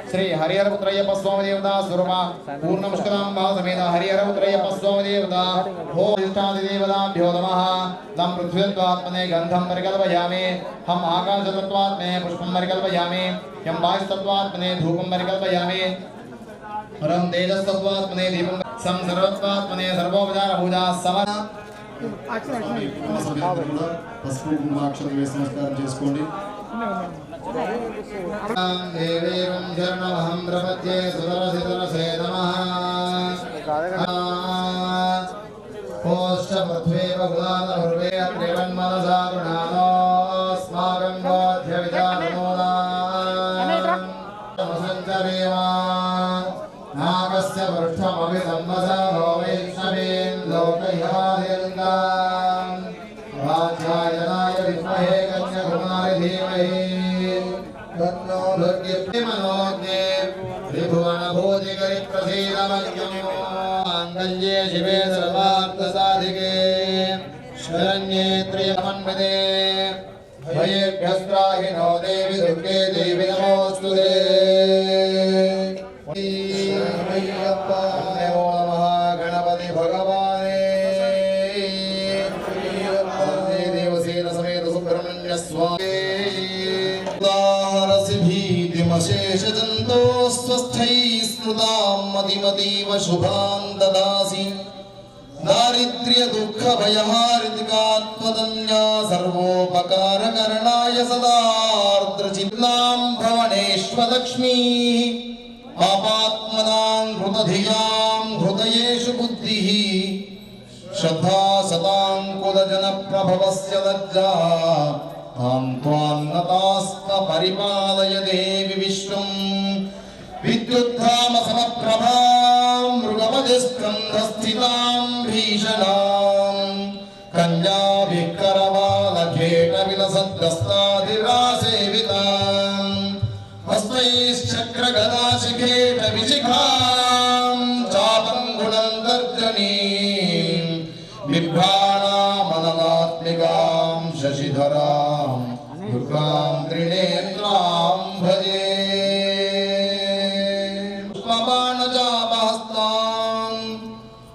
श्री हरिहरपुत्रय्यप्प स्वामी देवता स्वरूपा पूर्णमुष्कदाम्बा समेत हरिहरपुत्रय्यप्प स्वामी देवता हो अधिष्ठादि देवताभ्यो नमः। तं पृथ्वीत्वात्मने गन्धं परिकल्पयामि, हम आकाशतत्त्वात्मने पुष्पं परिकल्पयामि, यं वायुतत्त्वात्मने धूपं परिकल्पयामि, परं तेजस्तत्त्वात्मने दीपं सं सर्वत्वात्मने सर्वोपचारभूता समः। పసుపు కుంకుమాక్షరం వేసి నమస్కారం చేసుకోండి. దేవేవం శరణమహం ప్రపద్యే సుదరసిదరసే నమః. పోష్ట పృథ్వీవ గులానహుర్వే త్రివన్మనసా గుణానోస్మాకం గోధ్య విచారమూలాం సంచరేమా నాగస్య పృష్ఠమభిసంవసనో వైష్ణవీం లోకయమాదిర్గాం వాధ్యాయనాయ విద్మహే కన్యాకుమారి ధీమహి తన్నో దుర్గే మనోజ్ఞే త్రిభువనభూతికరి ప్రసీదమగ్యం మాంగళ్యే శివే సర్వార్థసాధికే శరణ్యే త్ర్యమన్వితే భయేభ్యస్త్రాహినో దేవి దుర్గే దేవి నమోస్తుతే. నమో నమః గణపతి భగవానే దేవసేన సమేత సుబ్రహ్మణ్య స్వామి. భీతిమశేషజంతో స్వస్థై స్మృతాం మతిమతీవ శుభాం దదాసి दारिद्र्य दुःख भयहारिकात्मदन्या सर्वोपकारकरणाय सदार्द्रचित्नां भवनेष्वलक्ष्मी पापात्मनां हृतधियां हृदयेषु बुद्धिः श्रद्धा सतां कुलजनप्रभवस्य लज्जा तां त्वान्नतास्त परिपालय देवि विश्वम् विद्युद्धाम समप्रभां मृगपतिस्कन्धस्थितां भीषणां कन्याभिक्करबालघेटविलसद्गस्तादिरासेवितां हस्तैश्चक्रगदाशिखेटविशिखां चापं गुणन्तर्जनीं बिभ्राणामनलात्मिकां शशिधरां दुर्गां त्रिनेत्रां भजे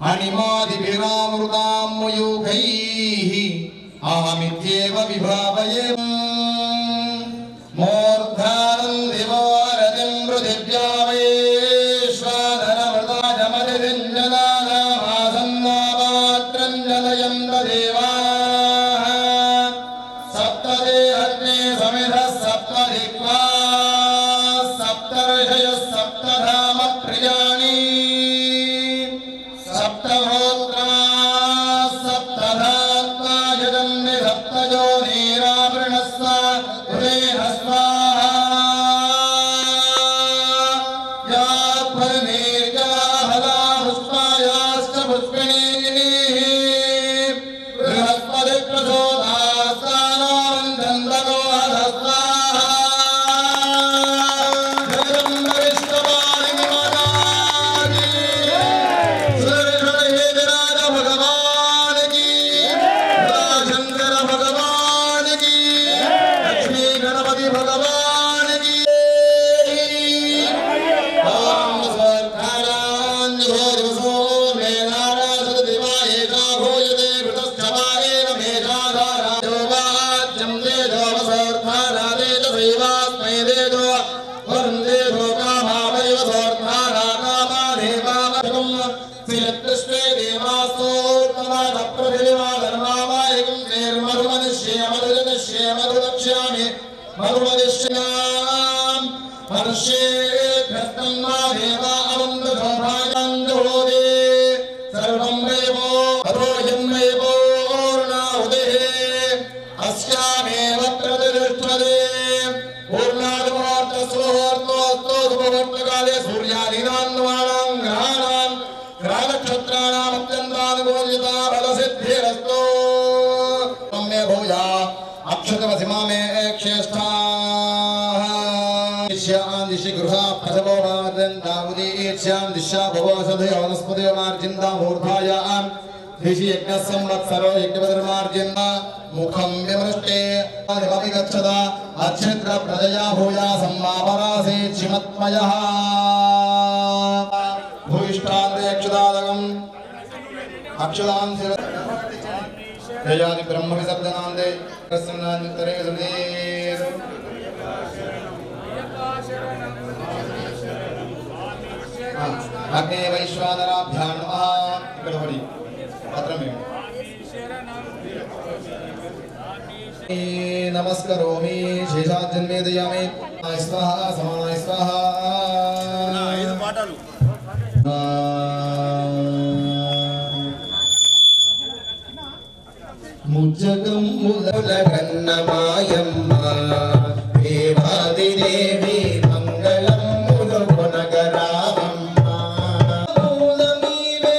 अणिमादिभिरामृतां मयूखैः अहमित्येव विभावये मूर्धानं दिवोरतिं पृथिव्या वैश्वानरमृताजमतिरञ्जनानामासन्नापात्रञ्जनयन्त देवाः सप्तदेहग्ने समिधः सप्तदिक्वा सप्तर्षयः सप्तधाम प्रियाणि सप्तहोत्रा सप्तधात्मा यजन्ति सप्तज्योतिरावृणस्व उदेहस्वाहा यात्फलनीर्जाफला पुष्पायाश्च पुष्पिणीः बृहस्पतिप्रचोदास्तानावन्दन्तो अधस्वाहा दिशा भवसदयो वनस्पतयो मार्जिन्दा मूर्धायां दिशि यज्ञसंवत्सरो यज्ञपतिर्मार्जिन्दा मुखं विमृष्टे अधिपति गच्छदा अच्छिद्र प्रजया भूया सम्मापरासे चिमत्मयः भूयिष्ठान्ते अक्षदादकम् अक्षदान् जयादि ब्रह्म विसर्जनान्ते प्रसन्नान्तरे सुधीर अग्ने वैश्वानराभ्यां नमः गणपति पत्रमेव नमस्करोमि शेषाजन्मे दयामि स्वाहा समानाय स्वाहा ఐదు పాటలు मुज्जगं मुलगन्नमायम्म देवादिदेवी मंगलं मुलगुणगरावम्म मूलमीवे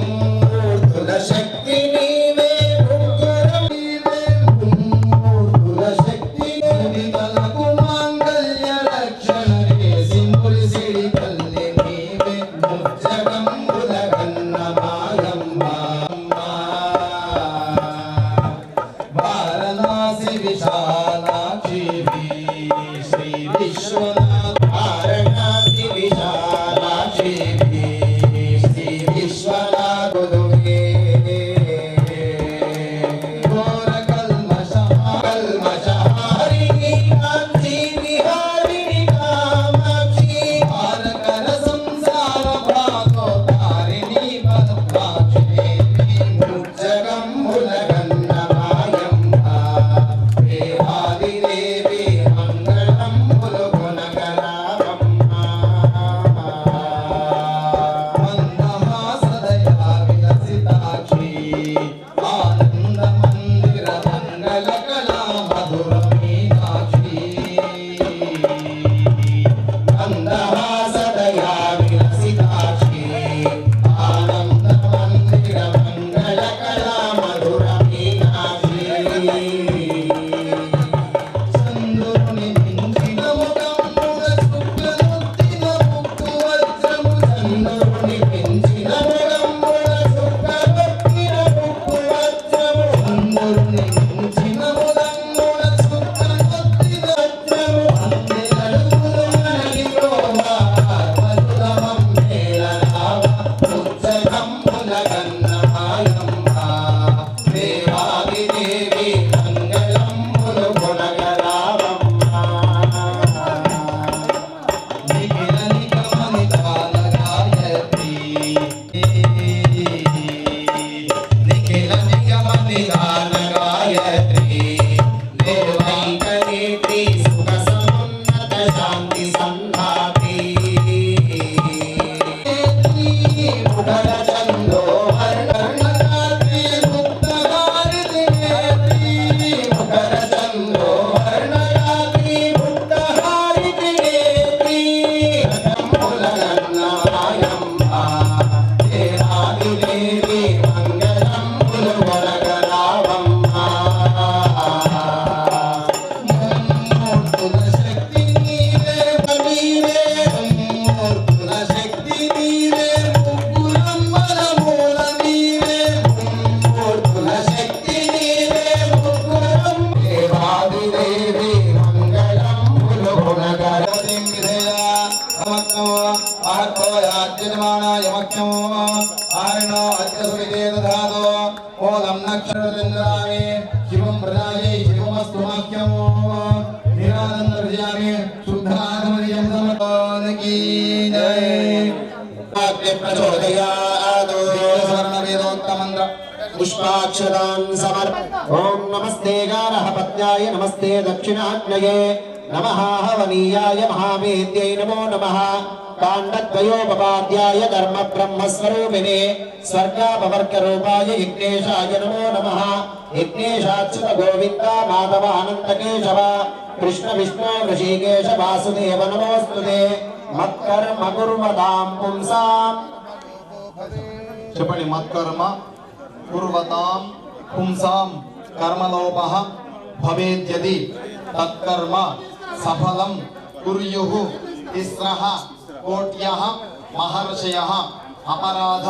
मूर्धुलशक्ति नीवे मुग्गुरमीवे मूर्धुलशक्ति विकलकु मांगल्य रक्षण रेसि मुलिसिडि पल्लि नीवे मुज्जगं मुलगन्नमायम्म विशालाक्षी श्री विश्वनाथ वाराणसी विशालाक्षी श्री विश्वनाथ गुरुगे घोर कल्मषहारिणी कांची विहारिणी कामाक्षी पार कर संसार भागो तारिणी पदपाक्षी प्रचोदयात् स्वर्णवेदोक्तमन्त्र पुष्पाक्षतां समर्प ॐ नमस्ते गारः पत्न्याय नमस्ते दक्षिणाग्नये नमः हवनीयाय महावेद्यै नमो नमः काण्डद्वयोपपाद्याय कर्म ब्रह्मस्वरूपिणे स्वर्गापवर्गरूपाय यज्ञेशाय नमो नमः यज्ञेशाच्युत गोविन्द माधव अनन्तकेशव कृष्ण विष्णु ऋषिकेश वासुदेव नमोऽस्तुते मत्कर्म कुर्वतां पुंसाम् చెప్పండి మత్కర్మ కుర్వతాం పుంసాం కర్మలోపః భవేద్యది తత్కర్మ సఫలం కుర్యుః తిస్రః కోట్యః మహర్షయః అపరాధ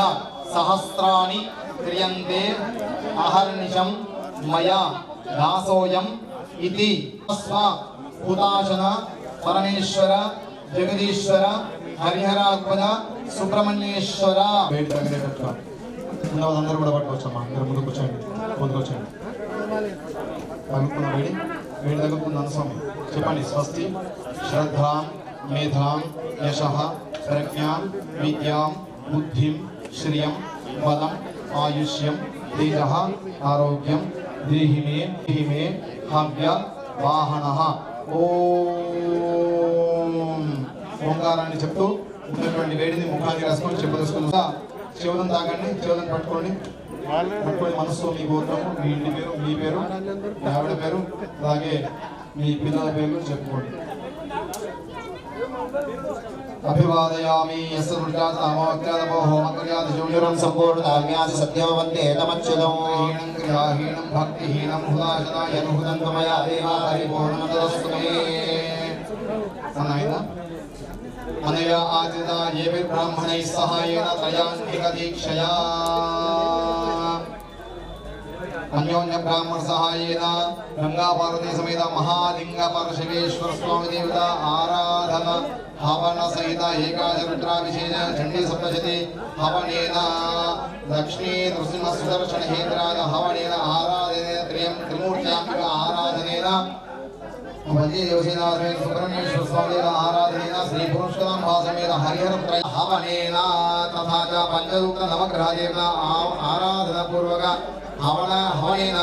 సహస్రాణి క్రియంతే అహర్నిశం మయా దాసోయం ఇతి స్వ హుతాశన పరమేశ్వర జగదీశ్వర హరిహరాత్మజ సుబ్రహ్మణ్యేశ్వర వేడి తగిలేటట్టు అందరూ కూడా పట్టుకోవచ్చమ్మా అందరూ ముందుకు వచ్చేయండి తగులుకున్న వేడి తగులుకుందాం స్వామి చెప్పండి స్వస్తి శ్రద్ధాం మేధాం యశః ప్రజ్ఞాం విద్యాం బుద్ధిం శ్రియం బలం ఆయుష్యం తేజః ఆరోగ్యం దేహి మే హవ్య వాహనః ఓంకారాన్ని చెప్తూ ఉన్నటువంటి వేడిని ముఖానికి రాసుకొని చెప్పదలుచుకున్నా శివదం తాగండి శివదం పట్టుకోండి మనసులో మీ గోత్రము మీ ఇంటి పేరు మీ పేరు మీ ఆవిడ పేరు అలాగే మీ పిల్లల పేర్లు చెప్పుకోండి అభివాదయామి యస్య దుర్గాతమోక్యాదమో హోమక్రియాది జోనిరం సంపూర్ణాజ్ఞాసి సత్యం వందే తమచ్యుతం హీనం క్రియాహీనం భక్తిహీనం హుదాశనాయ హృదం మయా దేవా పరిపూర్ణం తదస్తు మే అనాయన అనయా ఆదిత ఏవి బ్రాహ్మణై సహాయేన త్రయాన్నిక దీక్షయా అన్యోన్య బ్రాహ్మణ సహాయేన గంగా పార్వతీ సమేత మహాలింగ పరశివేశ్వర స్వామి దేవత ఆరాధన హవన సహిత ఏకాదశ రుద్రాభిషేక చండీ సప్తశతి హవనేన లక్ష్మీ నృసింహ సుదర్శన హేంద్రాయ హవనేన ఆరాధనేన త్రిమూర్త్యాత్మిక ఆరాధనేన वंदे देवसेनासमेत सुब्रह्मण्येश्वर स्वामिदेव आराधनेन श्री पुरुषोत्तम भासमेत हरिहर हवनेन तथा च पंचदुग्ध नवग्रहदेवता आराधना पूर्वक हवनेन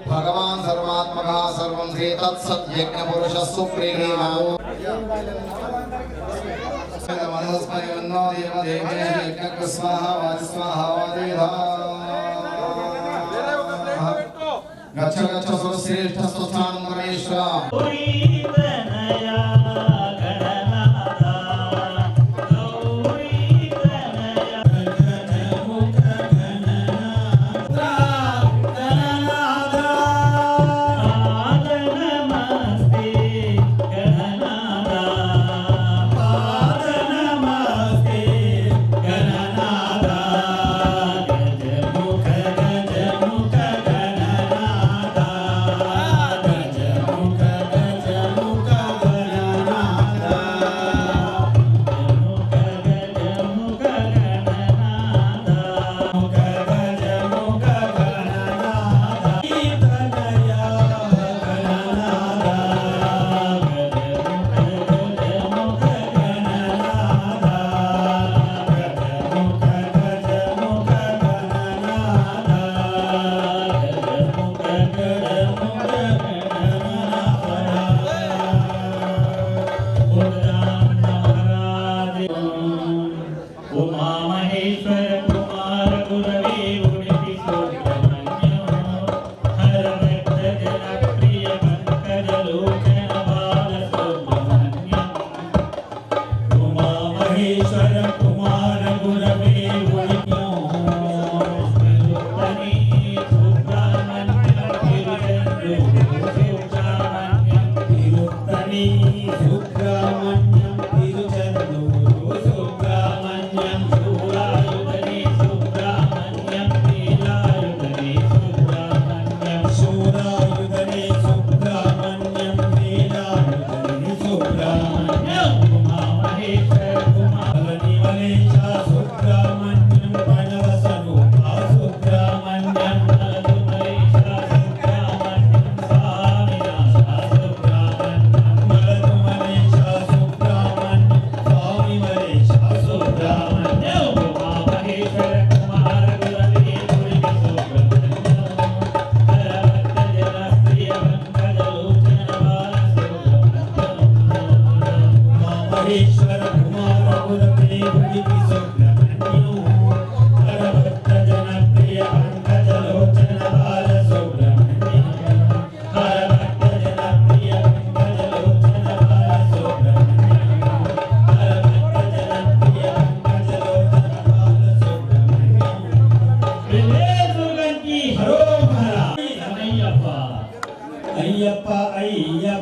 भगवान् सर्वात्मकः सर्वं श्री तत्सत् यज्ञ पुरुषः सुप्रीणेन मनोस्मरि वन्दो देव देवे यज्ञ स्वाहा वाच स्वाहा वादेधा गच्छ गच्छ सुरश्रेष्ठ सुस्थानं परमेश्वर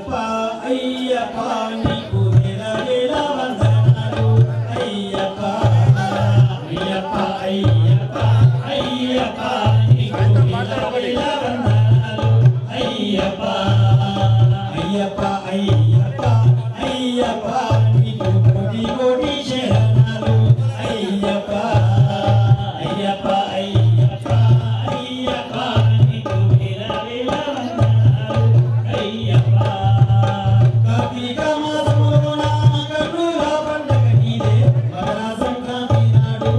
అయ్యప్ప అయ్యప్ప నీకు వేల వందనాలు అయ్యప్ప అయ్యప్ప అయ్యప్ప అయ్యప్ప నీకు వేల వందనాలు అయ్యప్ప అయ్యప్ప అయ్యప్ప అయ్యప్ప నీకు కోటి కోటి శరణాలు అయ్యప్ప అయ్యప్ప అయ్యప్ప అయ్యప్ప నీకు వేల వందనాలు అయ్యప్ప కార్తీక మాసములోన కన్నుల పండగ నీదే మకర సంక్రాంతి నాడు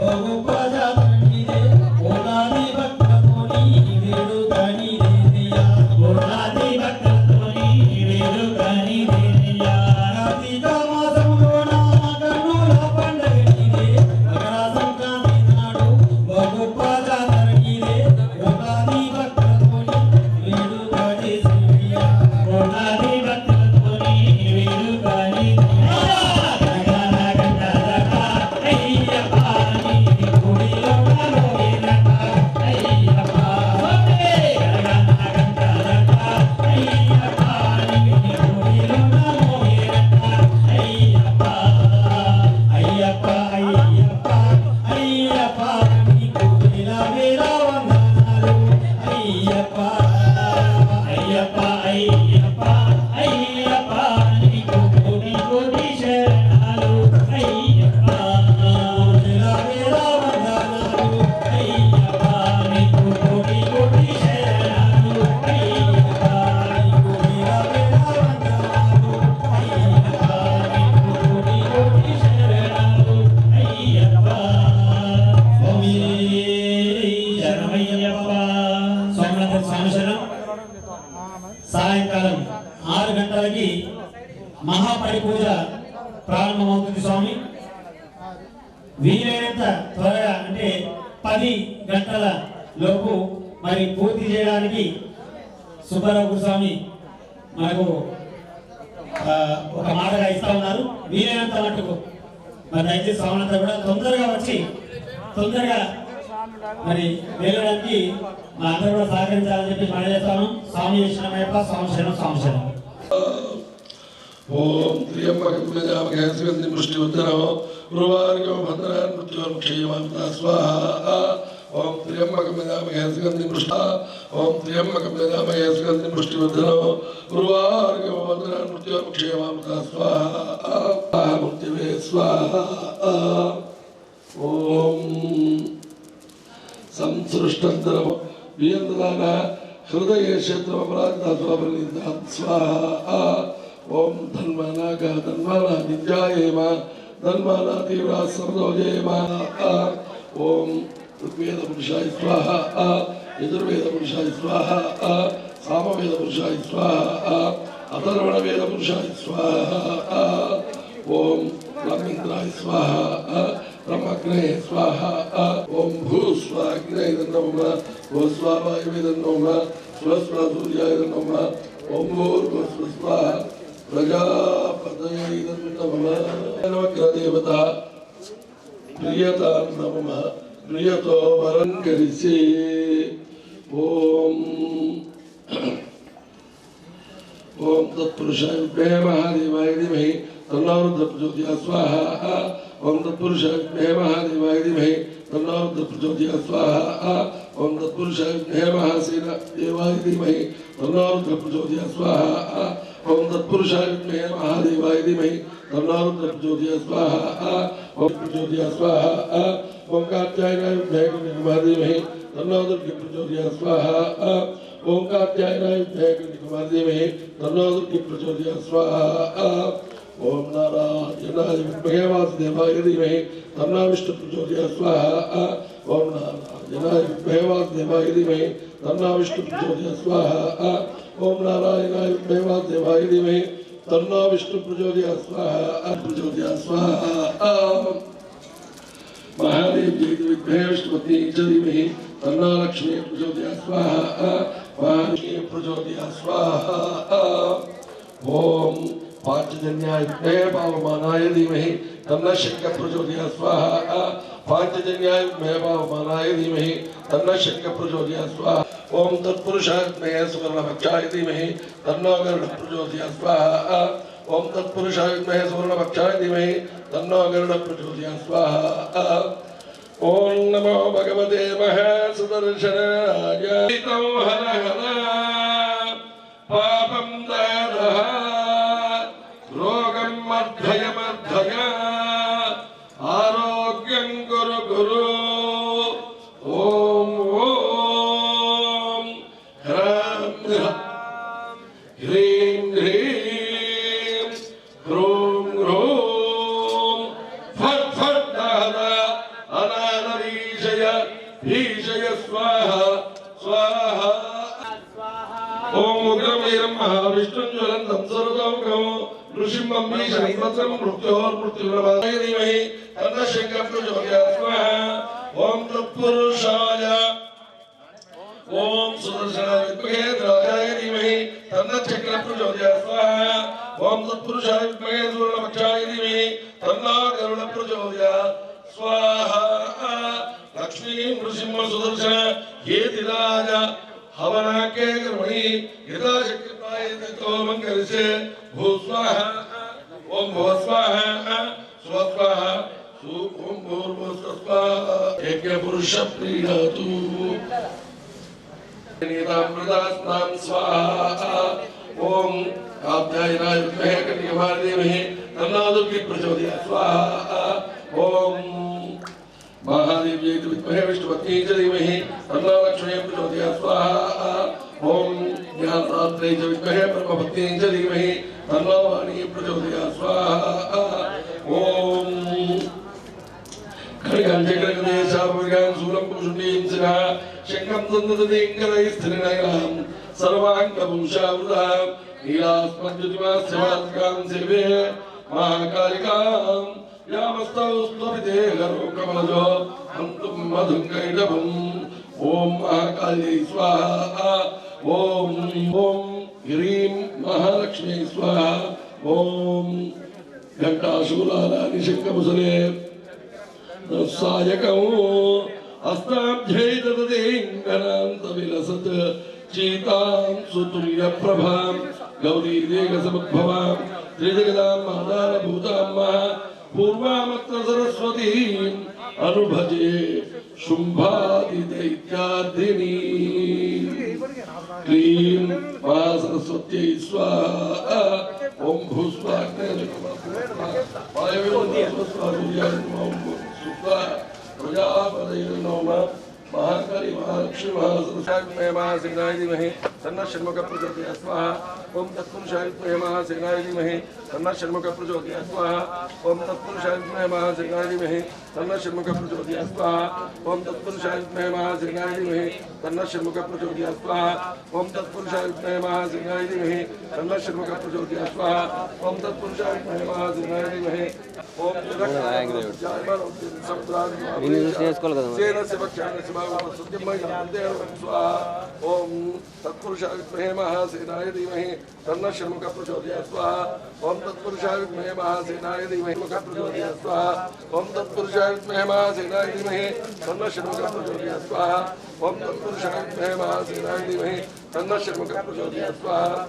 ఓ గొప్ప జాతర నీదే కోలాది భక్తులతోని వేడుక నీదేనయ్యా కోలాది భక్తులతోని వేడుక నీదేనయ్యా కార్తీక మాసములోన కన్నుల పండగ నీదే మకర సంక్రాంతి నాడు ఓ గొప్ప జాతర నీదే కోలాది భక్తులతోని వేడుక చేసేనయ్యా కోలాది భక్తులతోని వేడుక నీదేనయ్యా అయ్యప్ప నీ గుడిలో మోగినట అయ్యప్ప అయ్యప్ప నీ గుడిలో మోగినట అయ్యప్ప అయ్యప్ప అయ్యప్ప అయ్యప్ప నీకు వేల వందనాలు అయ్యప్ప అయ్యప్ప అయ్యప్ప అయ్యప్ప నీకు కోటి కోటి శరణాలు అయ్యప్ప వేల వందనాలు అయ్యప్ప నీకు కోటి కోటి శరణాలు అయ్యప్ప నీకు వేల వందనాలు అయ్యప్ప నీకు కోటి కోటి శరణాలు అయ్యప్ప స్వామి శరణమయ్యప్ప సోమనాథ స్వామి శరణం సాయంకాలం 6 గంటలకి మహాపడి పూజ ప్రారంభమవుతుంది స్వామి వీలైనంత త్వరగా అంటే 10 గంటల లోపు మరి పూర్తి చేయడానికి సుబ్బారావు గురుస్వామి మనకు ఒక మాటగా ఇస్తా ఉన్నారు. వీలైనంత మటుకు మరి దయచేసి స్వామినంతా కూడా తొందరగా వచ్చి తొందరగా మరి వెళ్ళడానికి మా అందరూ కూడా సహకరించాలని చెప్పి మనం చేస్తాను. స్వామి శరణమయ్యప్ప స్వామి శరణం స్వామి శరణం. ఓం త్ర్యంబకం యజామహే సుగంధిం పుష్టివర్ధనం ఉర్వారుకం భద్రాన్ మృత్యోర్ముక్షేమామృతా స్వాహా. ఓం త్ర్యంబకం యజామహే సుగంధిం ఓం త్ర్యంబకం యజామహే సుగంధిం పుష్టివర్ధనం ఉర్వారుకం భద్రాన్ మృత్యోర్ముక్షేమామృతా స్వాహా. మృత్యువే స్వాహా. ఓం సంసృష్టంతరం వీయంద్రాన హృదయ క్షేత్రమపరాజితా స్వాహా. ఓం ధన్వనాగ ధన్వన నిత్యాయేమ ధన్వన తీవ్ర సమదోజేమ. ఓం ఋగ్వేద పురుషాయ స్వాహా. యజుర్వేద పురుషాయ స్వాహా. సామవేద పురుషాయ స్వాహా. అథర్వణ వేద పురుషాయ స్వాహా. ఓం బ్రహ్మేంద్రాయ స్వాహా. బ్రహ్మగ్నే స్వాహా. ఓం భూస్వాగ్నే నమః. ఓం స్వావాయువే నమః. స్వస్వసూర్యాయ నమః. ఓం భూర్భువః స్వాహా. ప్రజాపతయే నమః. దేవత ప్రియతాం నమః. ప్రియతో వరం కరిసే. ఓం ఓం తత్పురుషాయ విద్మహే మహాదేవాయ ధీమహి తన్నో రుద్రః ప్రచోదయాత్ స్వాహా. ఓం తత్పురుషాయ విద్మహే మహాదేవాయ ధీమహి తన్నో రుద్రః ప్రచోదయాత్ స్వాహా. ఓం తత్పురుషాయ విద్మహే మహాసేన దేవాయ ధీమహి తన్నో రుద్రః ప్రచోదయాత్ స్వాహా. ఓం తత్పురుషాయ విద్మహే మహాదేవాయ ధీమహి తన్నో రుద్రః ప్రచోదయాత్ స్వాహా. ఓం ప్రచోదయాత్ స్వాహా. ఓం కాత్యాయనాయ విద్మహే ధీమహి తన్నో దుర్గే ప్రచోదయాత్ స్వాహా. ఓం కాత్యాయనాయ విద్మహే ధీమహి తన్నో దుర్గే ప్రచోదయాత్ స్వాహా. ఓం నారాయణాయ విద్మహే వాసుదేవాయ ధీమహి తన్నో విష్ణు ప్రచోదయాత్ స్వాహా. ఓం నారాయణాయ విద్మహే వాసుదేవాయ ధీమహి తన్నో విష్ణు ప్రచోదయాత్ స్వాహా. ఓం నారాయణాయ విద్మహే వాసుదేవాయ ధీమహి తన్నో విష్ణు ప్రచోదయాత్ స్వాహా. ప్రచోదయాత్ స్వాహా. महादेव जी विद्महे विष्णुपत्नी च धीमहि तन्नो लक्ष्मी प्रचोदयात् स्वाहा. महालक्ष्मी प्रचोदयात् स्वाहा. ओम पांचजन्याय विद्महे पावमानाय धीमहि तन्नः शक्तिः प्रचोदयात् स्वाहा. पांचजन्याय विद्महे पावमानाय धीमहि तन्नः शक्तिः प्रचोदयात् स्वाहा. ओम तत्पुरुषाय विद्महे सुवर्णपक्षाय धीमहि तन्नो गरुडः प्रचोदयात् स्वाहा ओम तत्पुरुषाय विद्महे सुवर्णपक्षाय धीमहि तन्नो गरुडः प्रचोदयात् स्वाहा ओम नमो भगवते महासुदर्शनाय तं हर हर पापं दारः रोगं मर्धय मर्धय आरोग्यं कुरु कुरु ओम ओम ह्रां ह्रीं ह्रीं ह्रूं ह्रूं फट् फट् दादा अनानरीशय ईशय स्वाहा स्वाहा ओम उग्रं वीरं महाविष्णुं ज्वलन्तं सर्वतोमुखं नृसिंहं भीषणं मृत्योर्मृत्युर्नमामि धीमहि तन्नः शङ्करः प्रचोदयात् स्वाहा ओम तत्पुरुषाय ओम सुदर्शनाय विद्महे राजाय धीमहि तन्नः चक्रः प्रचोदयात् स्वाहा ओम तत्पुरुषाय विद्महे सुवर्णपक्षाय धीमहि तन्नः गरुडः प्रचोदयात् स्वाहा लक्ष्मी नृसिंह सुदर्शन हेतिराज हवनाके कर्मणि यदा शक्यताय ततो मंगलस्य भूस्वाहा ओम भूस्वाहा स्वस्वाहा ओम भूर्भुवस्वाहा यज्ञ पुरुष प्रीणातु नीतामृतास्नां स्वाहा ओम कात्यायनाय विद्महे कन्यकाय धीमहि तन्नो दुर्गी प्रचोदयात् स्वाहा ओम महादेव्यै विद्महे विष्णुपत्न्यै च धीमहि तन्नो लक्ष्मी प्रचोदयात् स्वाहा ओम ज्ञानदात्रै च विद्महे ब्रह्मपत्न्यै च धीमहि तन्नो वाणी प्रचोदयात् स्वाहा ओम खड्गं चक्रगदेशाभुजं शूलं कुशुण्डीं शिरः शङ्खं दन्तदीङ्करैः स्थिरनयनां सर्वाङ्गभूषावृतां नीलास्मज्योतिमास्यवात्कां सेवे महाकालिकां यामस्तौ स्तुभिते गरो कमलजो हन्तुं मधुङ्गैडभम् ओम महाकाल्यै स्वाहा ओम ओम ह्रीं महालक्ष्मी स्वाहा ओम घंटाशूलानि शङ्खमुसले सायकौ अस्ताब्जै दददेङ्गनान्तविलसत् चीतां सुतुल्यप्रभां गौरीदेगसमुद्भवां त्रिजगदां मादानभूतां पूर्वामत्र सरस्वतीम् अनुभजे शुम्भादिदैत्यार्दिनी क्लीं महासरस्वत्यै स्वाहा ओम भूस्वाहा महाकाली महालक्ष्मी महासरस्वती महासेनाय धीमहि तन्नः षण्मुखः प्रचोदयात् स्वाहा ओम तत्पुरुषाय विद्महे महासेनाय धीमहि तन्नः षण्मुखः प्रचोदयात् स्वाहा ओम तत्पुरुषाय विद्महे महासेनाय धीमहि तन्नः षण्मुखः प्रचोदयात् स्वाहा ओम तत्पुरुषाय विद्महे महासेनाय धीमहि तन्नः षण्मुखः प्रचोदयात् स्वाहा ओम तत्पुरुषाय विद्महे महासेनाय धीमहि तन्नः षण्मुखः प्रचोदयात् स्वाहा ओम तत्पुरुषाय विद्महे महासेनाय धीमहि ओम ओम तत्पुरुषाय विद्महे महासेनाय धीमहि तन्नः षण्मुखः प्रचोदयात् स्वाहा ओम तत्पुरुषाय विद्महे महासेनाय धीमहि मुखः प्रचोदयात् स्वाहा ओम तत्पुरुषाय विद्महे महासेनाय धीमहि तन्नः षण्मुखः प्रचोदयात् स्वाहा ओम तत्पुरुषाय विद्महे महासेनाय धीमहि तन्नः षण्मुखः प्रचोदयात् स्वाहा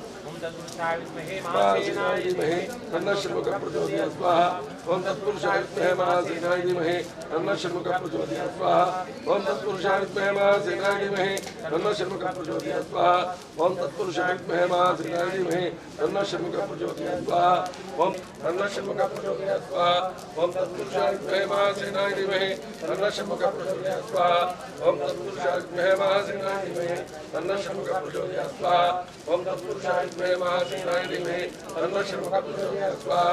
महासेनाय धीमहि तन्नः षण्मुखः प्रचोदयात् स्वाहा ओम तत्पुरुषाय विद्महे महासेनाय धीमहि तन्नः षण्मुखः प्रचोदयात् स्वाहा ओम तत्पुरुषाय विद्महे महासेनाय धीमहि तन्नः षण्मुखः प्रचोदयात् स्वाहा ओम तत्पुरुषाय विद्महे महासेनाय धीमहि तन्नः षण्मुखः प्रचोदयात् स्वाहा ओम तन्नः षण्मुखः प्रचोदयात् स्वाहा ओम तत्पुरुषाय विद्महे महासेनाय धीमहि तन्नः षण्मुखः प्रचोदयात् स्वाहा ओम तत्पुरुषाय विद्महे महासेनाय धीमहि तन्नः षण्मुखः प्रचोदयात् स्वाहा ओम तत्पुरुषाय विद्महे महासेनाय धीमहि तन्नः षण्मुखः प्रचोदयात् स्वाहा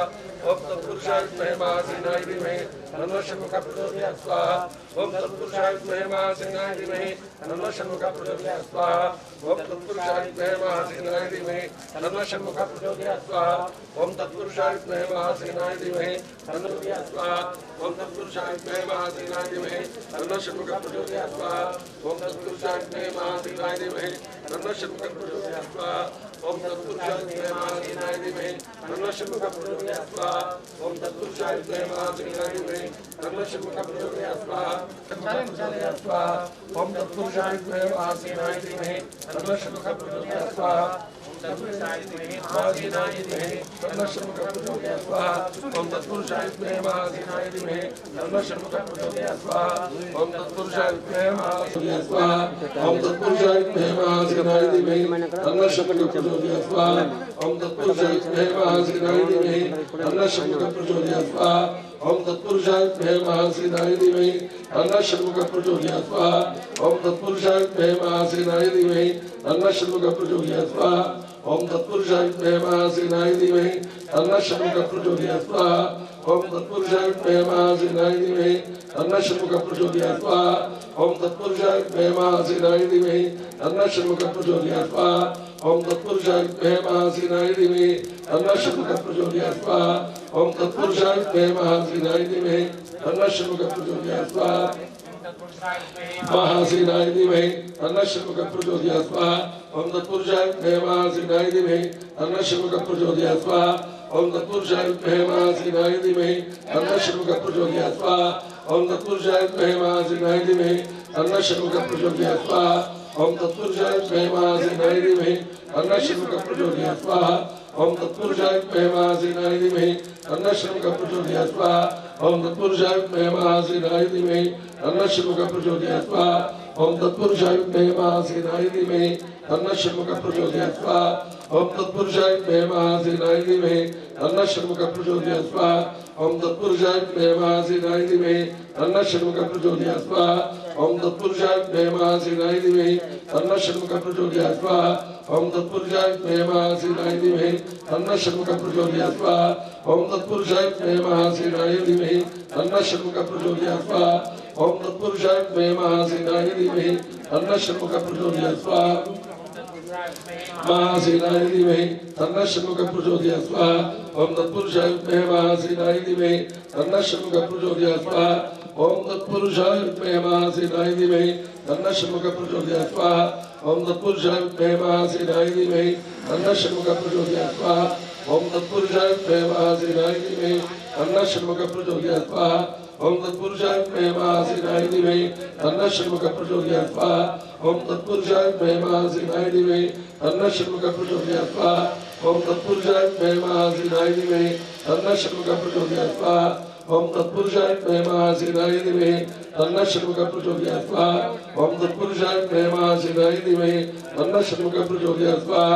ओम तत्पुरुषाय विद्महे महासेनाय धीमहि तन्नः षण्मुखः प्रचोदयात् स्वाहा ओम तत्पुरुषाय विद्महे महासेनाय धीमहि तन्नः षण्मुखः प्रचोदयात् स्वाहा ओम तत्पुरुषाय विद्महे महासेनाय धीमहि तन्नः षण्मुखः प्रचोदयात् स्वाहा ओम तत्पुरुषाय विद्महे महासेनाय धीमहि तन्नः स्वाहा ओम तत्पुरुषाय विद्महे महासेनाय धीमहि तन्नः षण्मुखः प्रचोदयात् स्वाहा ओम तत्पुरुषाय विद्महे महासेनाय धीमहि तन्नः षण्मुखः प्रचोदयात् स्वाहा ओम तत्पुरुषाय विद्महे महासेनाय धीमहि तन्नः षण्मुखः प्रचोदयात् स्वाहा ओम तत्पुरुषाय विद्महे महासेनाय धीमहि तन्नः षण्मुखः प्रचोदयात् स्वाहा स्वाहा ओम तत्पुरुषाय विद्महे महासेनाय धीमहि तन्नः षण्मुखः प्रचोदयात् स्वाहा तत्पुरुषाय विद्महे महासेनाय धीमहि तन्नः षण्मुखः प्रचोदयात् स्वाहा ओम तत्पुरुषाय विद्महे महासेनाय धीमहि तन्नः षण्मुखः प्रचोदयात् स्वाहा ओम तत्पुरुषाय विद्महे महासेनाय स्वाहा ओम तत्पुरुषाय विद्महे महासेनाय धीमहि तन्नः षण्मुखः प्रचोदयात् स्वाहा ओम तत्पुरुषाय विद्महे महासेनाय धीमहि तन्नः षण्मुखः प्रचोदयात् स्वाहा ओम तत्पुरुषाय विद्महे महासेनाय धीमहि तन्नः षण्मुखः प्रचोदयात् स्वाहा ओम तत्पुरुषाय विद्महे महासेनाय धीमहि तन्नः षण्मुखः प्रचोदयात् स्वाहा ओम तत्पुरुषाय विद्महे महासेनाय धीमहि तन्नः षण्मुखः प्रचोदयात् स्वाहा ओम तत्पुरुषाय विद्महे महासेनाय धीमहि तन्नः षण्मुखः प्रचोदयात् स्वाहा ओम तत्पुरुषाय विद्महे महासेनाय धीमहि तन्नः षण्मुखः प्रचोदयात् स्वाहा ओम तत्पुरुषाय विद्महे महासेनाय धीमहि तन्नः षण्मुखः प्रचोदयात् स्वाहा ओम तत्पुरुषाय विद्महे महासेनाय धीमहि तन्नः षण्मुखः प्रचोदयात् स्वाहा महासेनाय धीमहि तन्नः षण्मुखः प्रचोदयात् स्वाहा ओम तत्पुरुषाय विद्महे महासेनाय धीमहि तन्नः षण्मुखः प्रचोदयात् स्वाहा ओम तत्पुरुषाय विद्महे महासेनाय धीमहि तन्नः षण्मुखः प्रचोदयात् स्वाहा ओम तत्पुरुषाय विद्महे महासेनाय धीमहि तन्नः षण्मुखः प्रचोदयात् स्वाहा ओम तत्पुरुषाय विद्महे महासेनाय धीमहि तन्नः षण्मुखः प्रचोदयात् स्वाहा ओम तत्पुरुषाय विद्महे महासेनाय धीमहि तन्नः षण्मुखः प्रचोदयात् स्वाहा ओम तत्पुरुषाय विद्महे महासेनाय धीमहि तन्नः षण्मुखः प्रचोदयात् स्वाहा ओम तत्पुरुषाय विद्महे महासेनाय धीमहि तन्नः षण्मुखः प्रचोदयात् स्वाहा ओम तत्पुरुषाय विद्महे महासेनाय धीमहि तन्नः षण्मुखः प्रचोदयात् स्वाहा ओम तत्पुरुषाय विद्महे महासेनाय धीमहि तन्नः षण्मुखः प्रचोदयात् स्वाहा ओम तत्पुरुषाय विद्महे महासेनाय धीमहि तन्नः षण्मुखः प्रचोदयात् स्वाहा ओम तत्पुरुषाय विद्महे महासेनाय धीमहि तन्नः षण्मुखः प्रचोदयात् स्वाहा ओम तत्पुरुषाय विद्महे महासेनाय धीमहि तन्नः षण्मुखः प्रचोदयात् स्वाहा ओम तत्पुरुषाय विद्महे महासेनाय धीमहि तन्नः षण्मुखः प्रचोदयात् स्वाहा महासेनाय धीमहि तन्नः षण्मुखः प्रचोदयात् स्वाहा ओम तत्पुरुषाय विद्महे महासेनाय धीमहि तन्नः षण्मुखः प्रचोदयात् स्वाहा ओम तत्पुरुषाय विद्महे महासेनाय धीमहि तन्नः षण्मुखः प्रचोदयात् स्वाहा ओम तत्पुरुषाय विद्महे महासेनाय धीमहि तन्नः षण्मुखः प्रचोदयात् स्वाहा ओम तत्पुरुषाय विद्महे महासेनाय धीमहि तन्नः षण्मुखः प्रचोदयात् स्वाहा ओम तत्पुरुषाय विद्महे महासेनाय धीमहि तन्नः षण्मुखः प्रचोदयात् स्वाहा ओम तत्पुरुषाय विद्महे महासेनाय धीमहि तन्नः षण्मुखः प्रचोदयात् स्वाहा ओम तत्पुरुषाय विद्महे महासेनाय धीमहि तन्नः षण्मुखः प्रचोदयात् स्वाहा ओम तत्पुरुषाय विद्महे महासेनाय धीमहि तन्नः षण्मुखः प्रचोदयात् स्वाहा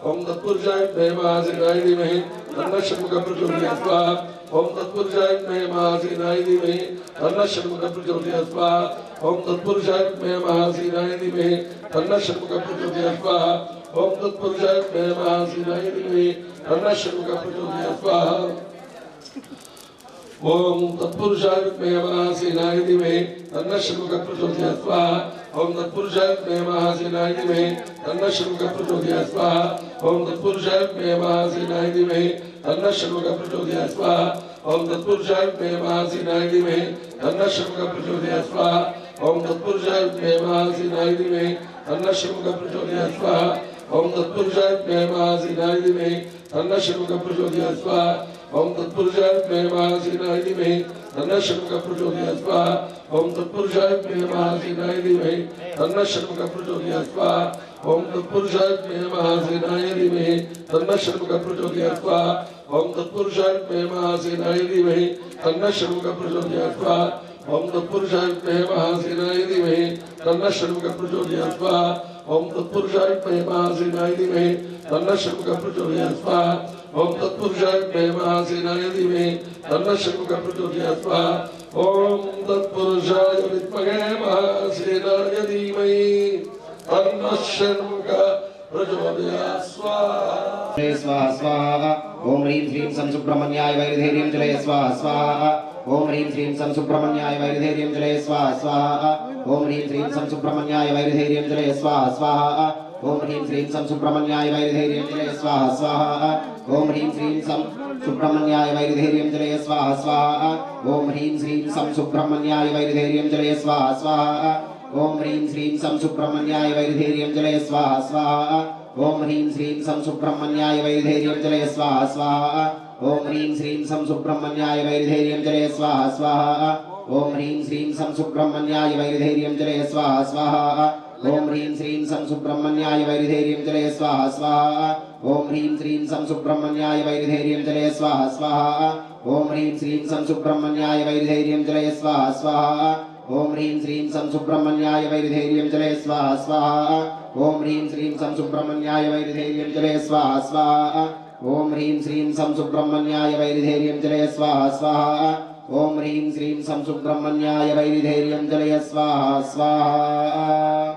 ओम तत्पुरुषाय विद्महे महासेनाय धीमहि तन्नः षण्मुखः प्रचोदयात् स्वाहा ओम तत्पुरुषाय विद्महे महासेनाय धीमहि तन्नः षण्मुखः प्रचोदयात् स्वाहा ओम तत्पुरुषाय विद्महे महासेनाय धीमहि तन्नः षण्मुखः प्रचोदयात् स्वाहा ओम तत्पुरुषाय विद्महे महासेनाय धीमहि तन्नः षण्मुखः प्रचोदयात् स्वाहा ओम तत्पुरुषाय विद्महे महासेनाय धीमहि तन्नः षण्मुखः प्रचोदयात् स्वाहा ओम तत्पुरुषाय विद्महे महासेनाय धीमहि तन्नः षण्मुखः प्रचोदयात् स्वाहा ओम तत्पुरुषाय विद्महे महासेनाय धीमहि तन्नः षण्मुखः प्रचोदयात् स्वाहा ओम तत्पुरुषाय विद्महे महासेनाय धीमहि तन्नः षण्मुखः प्रचोदयात् स्वाहा ओम तत्पुरुषाय विद्महे महासेनाय धीमहि तन्नः षण्मुखः प्रचोदयात् स्वाहा ओम तत्पुरुषाय विद्महे महासेनाय धीमहि तन्नः षण्मुखः प्रचोदयात् स्वाहा ओम तत्पुरुषाय विद्महे महासेनाय धीमहि तन्नः षण्मुखः प्रचोदयात् स्वाहा ओम तत्पुरुषाय विद्महे महासेनाय धीमहि तन्नः षण्मुखः प्रचोदयात् स्वाहा ओम तत्पुरुषाय विद्महे महासेनाय धीमहि तन्नः षण्मुखः प्रचोदयात् स्वाहा ओम तत्पुरुषाय विद्महे महासेनाय धीमहि तन्नः षण्मुखः प्रचोदयात् स्वाहा ओम तत्पुरुषाय विद्महे महासेनाय धीमहि तन्नः षण्मुखः प्रचोदयात् स्वाहा ओम तत्पुरुषाय विद्महे महासेनाय धीमहि तन्नः षण्मुखः प्रचोदयात् स्वाहा ओम तत्पुरुषाय विद्महे महासेनाय धीमहि तन्नः षण्मुखः प्रचोदयात् स्वाहा ओम तत्पुरुषाय विद्महे महासेनाय धीमहि तन्नः षण्मुखः प्रचोदयात् स्वाहा ओम तत्पुरुषाय विद्महे महासेनाय धीमहि तन्नः षण्मुखः प्रचोदयात् स्वाहा स्वाहा स्वाहा ओम ह्रीं श्रीं सं सुब्रह्मण्याय वैरधैर्यं जलय स्वाहा स्वाहा ओम ह्रीं श्रीं सं सुब्रह्मण्याय वैरधैर्यं जलय स्वाहा स्वाहा ओम ह्रीं श्रीं सं सुब्रह्मण्याय वैरधैर्यं जलय स्वाहा स्वाहा ओम ह्रीं श्रीं सं सुब्रह्मण्याय वैरधैर्यं जलय स्वाहा स्वाहा ओम ह्रीं श्रीं सं सुब्रह्मण्याय वैरधैर्यं जलय स्वाहा स्वाहा ओम ह्रीं श्रीं सं सुब्रह्मण्याय वैरधैर्यं जलय स्वाहा स्वाहा ओम ह्रीं श्रीं सं सुब्रह्मण्याय वैरधैर्यं जलय स्वाहा स्वाहा ओम ह्रीं श्रीं सं सुब्रह्मण्याय वैधैर्यं जलय स्वाहा स्वाहा ओम ह्रीं श्रीं सं सुब्रह्मण्याय वैधैर्यं जलय स्वाहा स्वाहा ओम ह्रीं श्रीं सं सुब्रह्मण्याय वैधैर्यं जलय स्वाहा स्वाहा ओम ह्रीं श्रीं सं सुब्रह्मण्याय वैधैर्यं जलय स्वाहा स्वाहा ओम ह्रीं श्रीं सं सुब्रह्मण्याय वैधैर्यं जलय स्वाहा स्वाहा ओम ह्रीं श्रीं सं सुब्रह्मण्याय वैधैर्यं जलय स्वाहा स्वाहा ओम ह्रीं श्रीं सं सुब्रह्मण्याय वैधैर्यं जलय स्वाहा स्वाहा ओम ह्रीं श्रीं सं सुब्रह्मण्याय वैधैर्यं जलय स्वाहा स्वाहा ओम ह्रीं श्रीं सं सुब्रह्मण्याय वैधैर्यं जलय स्वाहा स्वाहा ओम ह्रीं श्रीं सं सुब्रह्मण्याय वैधैर्यं जलय स्वाहा स्वाहा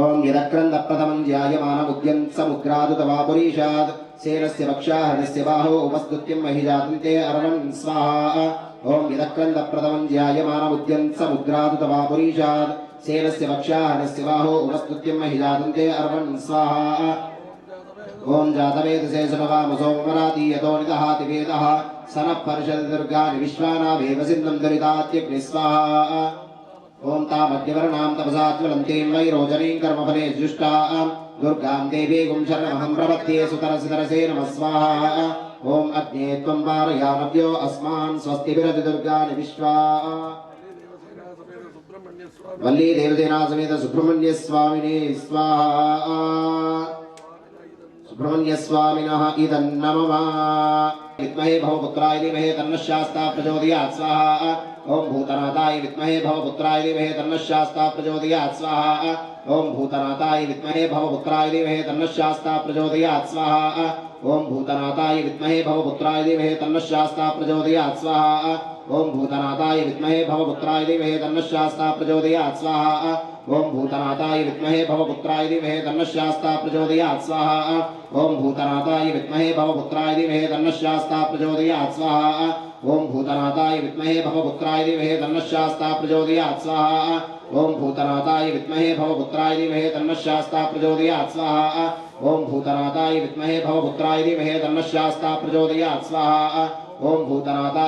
ओम यदक्रन्द प्रथमं ध्यायमानमुद्यं समुद्रादु तवापुरीशात् सेनस्य वक्षाहरस्य बाहो उपस्तुत्यं महिजातन्ते अर्वन् स्वाहा ओम यदक्रन्द प्रथमं ध्यायमानमुद्यं समुद्रादु तवापुरीशात् सेनस्य वक्षाहरस्य बाहो उपस्तुत्यं महिजातन्ते अर्वन् स्वाहा ओम जातवेदसे सुनवामसोमराति यतो निदहाति वेदः सनः पर्षदुर्गानि विश्वानावेव सिन्नं दुरितात्यग्नि स्वाहा ओम तामद्यवर्णां तपसा ज्वलन्तीं वैरोचनीं कर्मफले जुष्टां दुर्गां देवीं शरणमहं प्रपद्ये सुतरसितरसे नमः स्वाहा ओम अग्ने त्वं वारयानव्यो अस्मान् स्वस्तिभिरति दुर्गानि विश्वा वल्ली देवसेना समेत सुब्रह्मण्य स्वामिने स्वाहा सुब्रह्मण्य स्वामिनः इदं नमः विद्महे भवपुत्राय धीमहि तन्नः शास्ता प्रचोदयात् स्वाहा ओम भूतनाथाय विद्महे भवपुत्राय धीमहि तन्नः शास्ता प्रचोदयात् स्वाहा ओम भूतनाथाय विद्महे भवपुत्राय धीमहि तन्नः शास्ता प्रचोदयात् स्वाहा ओम भूतनाथाय विद्महे भवपुत्राय धीमहि तन्नः शास्ता प्रचोदयात् स्वाहा ओम भूतनाथाय विद्महे भवपुत्राय धीमहि तन्नः शास्ता प्रचोदयात् स्वाहा ओम भूतनाथाय विद्महे भवपुत्राय धीमहि तन्नः शास्ता प्रचोदयात् स्वाहा ओम भूतनाथाय विद्महे भवपुत्राय धीमहि तन्नः शास्ता प्रचोदयात् स्वाहा ओम भूतनाथाय विद्महे भवपुत्राय धीमहि तन्नः शास्ता प्रचोदयात् स्वाहा ओम भूतनाथाय विद्महे भवपुत्राय धीमहि तन्नः शास्ता प्रचोदयात् स्वाहा ओम भूतनाथाय विद्महे भवपुत्राय धीमहि तन्नः शास्ता प्रचोदयात् स्वाहा ओम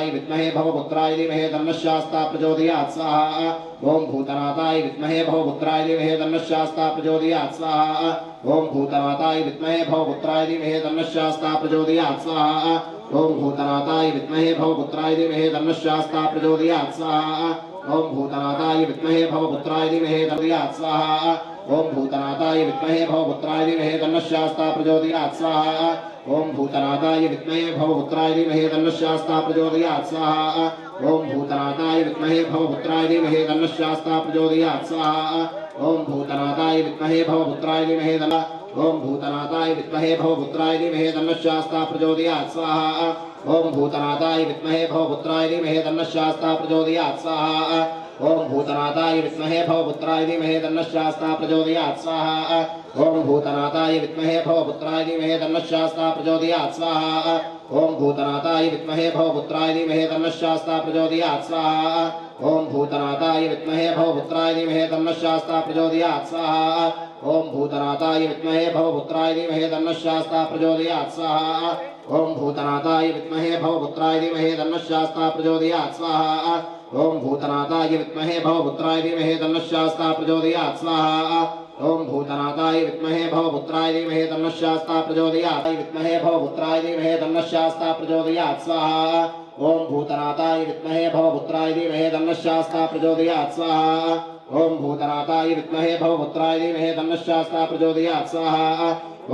भूतनाथाय विद्महे भवपुत्राय धीमहि तन्नः शास्ता प्रचोदयात् स्वाहा ओम भूतनाथाय विद्महे भवपुत्राय धीमहि तन्नः शास्ता प्रचोदयात् स्वाहा ओम भूतनाथाय विद्महे भवपुत्राय धीमहि तन्नः शास्ता प्रचोदयात् स्वाहा ओम भूतनाथाय विद्महे भवपुत्राय धीमहि तन्नः शास्ता प्रचोदयात् स्वाहा ओम भूतनाथाय विद्महे भवपुत्राय धीमहि तन्नः स्वाहा ओम भूतनाथाय विद्महे भवपुत्राय धीमहि तन्नः शास्ता प्रचोदयात् स्वाहा ओम भूतनाथाय विद्महे भवपुत्राय धीमहि तन्नः शास्ता प्रचोदयात् स्वाहा ओम भूतनाथाय विद्महे भवपुत्राय धीमहि तन्नः शास्ता प्रचोदयात् स्वाहा ओम भूतनाथाय विद्महे भवपुत्राय धीमहि तन्नः ओम भूतनाथाय विद्महे भवपुत्राय धीमहि तन्नः शास्ता प्रचोदयात् स्वाहा ओम भूतनाथाय विद्महे भवपुत्राय धीमहि तन्नः शास्ता प्रचोदयात् स्वाहा ओम भूतनाथाय विद्महे भवपुत्राय धीमहि तन्नः शास्ता प्रचोदयात् स्वाहा ओम भूतनाथाय विद्महे भवपुत्राय धीमहि तन्नः शास्ता प्रचोदयात् स्वाहा ओम भूतनाथाय विद्महे भवपुत्राय धीमहि तन्नः शास्ता प्रचोदयात् स्वाहा ओम भूतनाथाय विद्महे भवपुत्राय धीमहि तन्नः शास्ता प्रचोदयात् स्वाहा ओम भूतनाथाय विद्महे भवपुत्राय धीमहि तन्नः शास्ता प्रचोदयात् स्वाहा ओम भूतनाथाय विद्महे भवपुत्राय धीमहि तन्नः शास्ता प्रचोदयात् स्वाहा ओम भूतनाथाय विद्महे भवपुत्राय धीमहि तन्नः शास्ता प्रचोदयात् स्वाहा ओम भूतनाथाय विद्महे भवपुत्राय धीमहि तन्नः शास्ता प्रचोदयात् विद्महे भवपुत्राय धीमहि तन्नः शास्ता प्रचोदयात् स्वाहा ओम भूतनाथाय विद्महे भवपुत्राय धीमहि तन्नः शास्ता प्रचोदयात् स्वाहा ओम भूतनाथाय विद्महे भवपुत्राय धीमहि तन्नः शास्ता प्रचोदयात् स्वाहा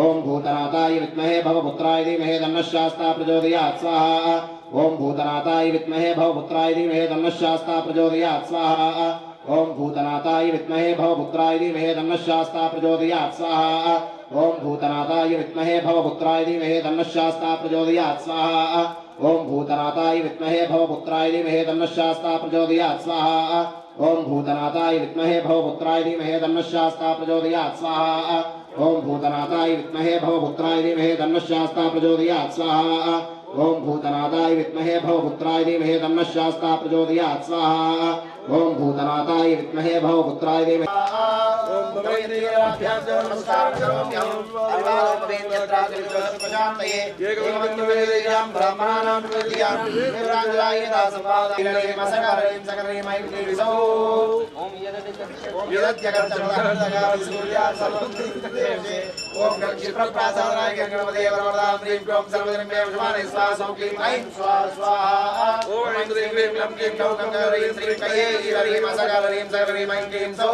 ओम भूतनाथाय विद्महे भवपुत्राय धीमहि तन्नः शास्ता प्रचोदयात् स्वाहा ओम भूतनाथाय विद्महे भवपुत्राय धीमहि तन्नः शास्ता प्रचोदयात् स्वाहा ओम भूतनाथाय विद्महे भवपुत्राय धीमहि तन्नः शास्ता प्रचोदयात् स्वाहा ओम भूतनाथाय विद्महे भवपुत्राय धीमहि तन्नः शास्ता प्रचोदयात् स्वाहा ओम भूतनाथाय विद्महे भवपुत्राय धीमहि तन्नः शास्ता प्रचोदयात् स्वाहा ओम भूतनाथाय विद्महे भवपुत्राय धीमहि तन्नः शास्ता प्रचोदयात् स्वाहा ओम भूतनाथाय विद्महे भवपुत्राय धीमहि तन्नः शास्ता प्रचोदयात् स्वाहा ओम भूतनाथाय विद्महे भवपुत्राय धीमहि तन्नः शास्ता प्रचोदयात् स्वाहा ओम भूतनाथाय विद्महे भवपुत्राय धीमहि नमस्कारं करोम्यहम् अर्वालोपवेद्यत्रादिविश्वशान्तये एकमन्यवेदयां ब्राह्मणानां निवेदयां देवराजराय दासपादाय मसकरैं सकरैं मैत्रीविसौ ओम यदत्यगर्चमदहन्तगाविसूर्या सर्वदेवते ओम क्षिप्रप्रासादाय गणपते वरवरदां ह्रीं क्रों सर्वजनमेव समाने स्वाहा क्लीं ऐं स्वाहा स्वाहा ओम ऐं ह्रीं क्लीं क्लं क्लीं क्लौं क्लं ह्रीं श्रीं कये ह्रीं मसकरैं सकरैं मैत्रीं सौ